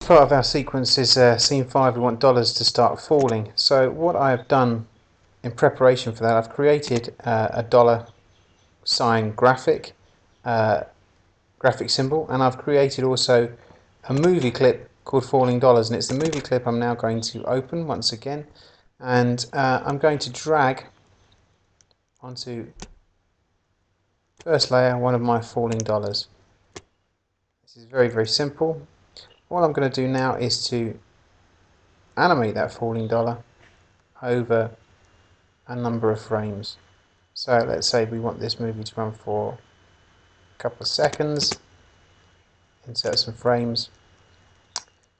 Part of our sequence is scene 5. We want dollars to start falling. So what I have done in preparation for that, I've created a dollar sign graphic symbol, and I've created also a movie clip called Falling Dollars, and it's the movie clip I'm now going to open once again, and I'm going to drag onto first layer one of my falling dollars. This is very simple. What I'm going to do now is to animate that falling dollar over a number of frames. So let's say we want this movie to run for a couple of seconds. Insert some frames,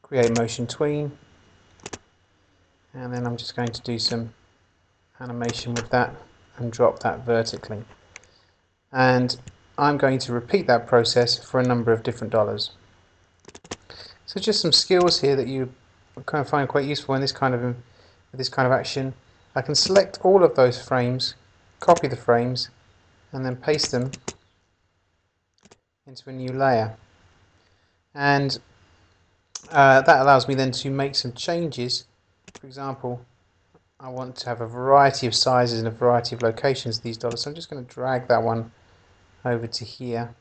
create motion tween, and then I'm just going to do some animation with that and drop that vertically. And I'm going to repeat that process for a number of different dollars. So just some skills here that you kind of find quite useful in this kind of action. I can select all of those frames, copy the frames, and then paste them into a new layer. And that allows me then to make some changes. For example, I want to have a variety of sizes and a variety of locations of these dollars, so I'm just going to drag that one over to here,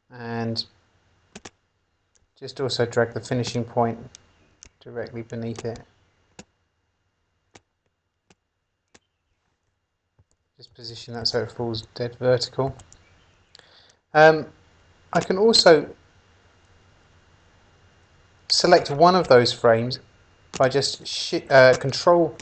and just also drag the finishing point directly beneath it. Just position that so it falls dead vertical. I can also select one of those frames by just control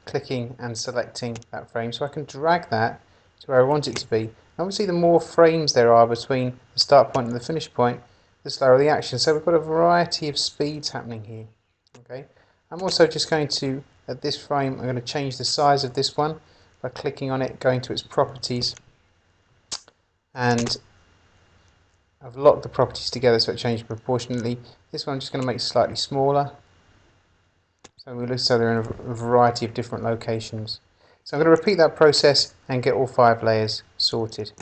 clicking and selecting that frame, so I can drag that to where I want it to be. Obviously the more frames there are between the start point and the finish point, the slower the action, so we've got a variety of speeds happening here. Okay, I'm also just going to, at this frame, I'm going to change the size of this one by clicking on it, going to its properties, and I've locked the properties together so it changes proportionately. This one I'm just going to make slightly smaller, so they're in a variety of different locations. So I'm going to repeat that process and get all 5 layers sorted.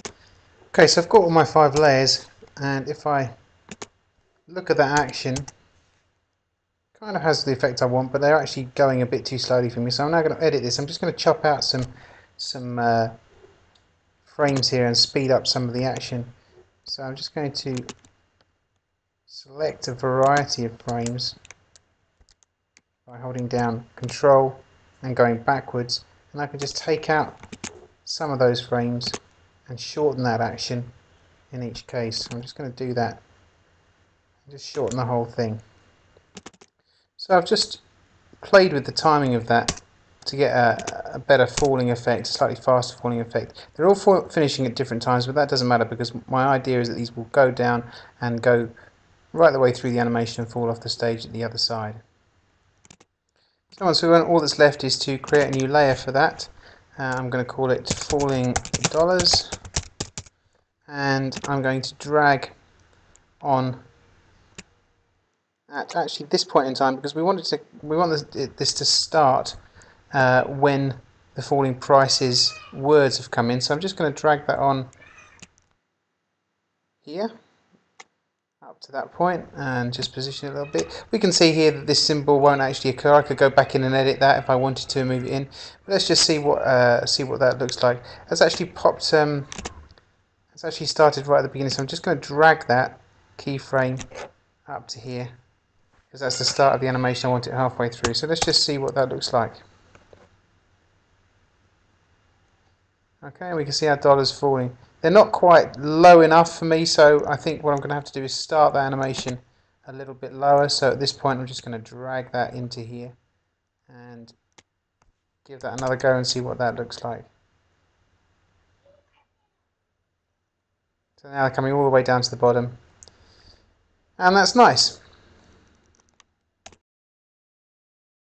Okay, so I've got all my 5 layers, and if I look at that action, kind of has the effect I want, but they're actually going a bit too slowly for me. So I'm now going to edit this. I'm just going to chop out some frames here and speed up some of the action. So I'm just going to select a variety of frames by holding down Control and going backwards, and I can just take out some of those frames and shorten that action in each case. So I'm just going to do that and just shorten the whole thing. So I've just played with the timing of that to get a better falling effect, a slightly faster falling effect. They're all finishing at different times, but that doesn't matter because my idea is that these will go down and go right the way through the animation and fall off the stage at the other side. So all that's left is to create a new layer for that. I'm going to call it Falling Dollars, and I'm going to drag on at actually this point in time, because we want this to start when the falling prices words have come in. So I'm just going to drag that on here up to that point and just position it a little bit. We can see here that this symbol won't actually occur. I could go back in and edit that if I wanted to move it in. But let's just see what that looks like. It's actually popped. It's actually started right at the beginning. So I'm just going to drag that keyframe up to here, because that's the start of the animation. I want it halfway through. So let's just see what that looks like. Okay, we can see our dollars falling. They're not quite low enough for me, so I think what I'm going to have to do is start the animation a little bit lower. So at this point I'm just going to drag that into here and give that another go and see what that looks like. So now they're coming all the way down to the bottom, and that's nice.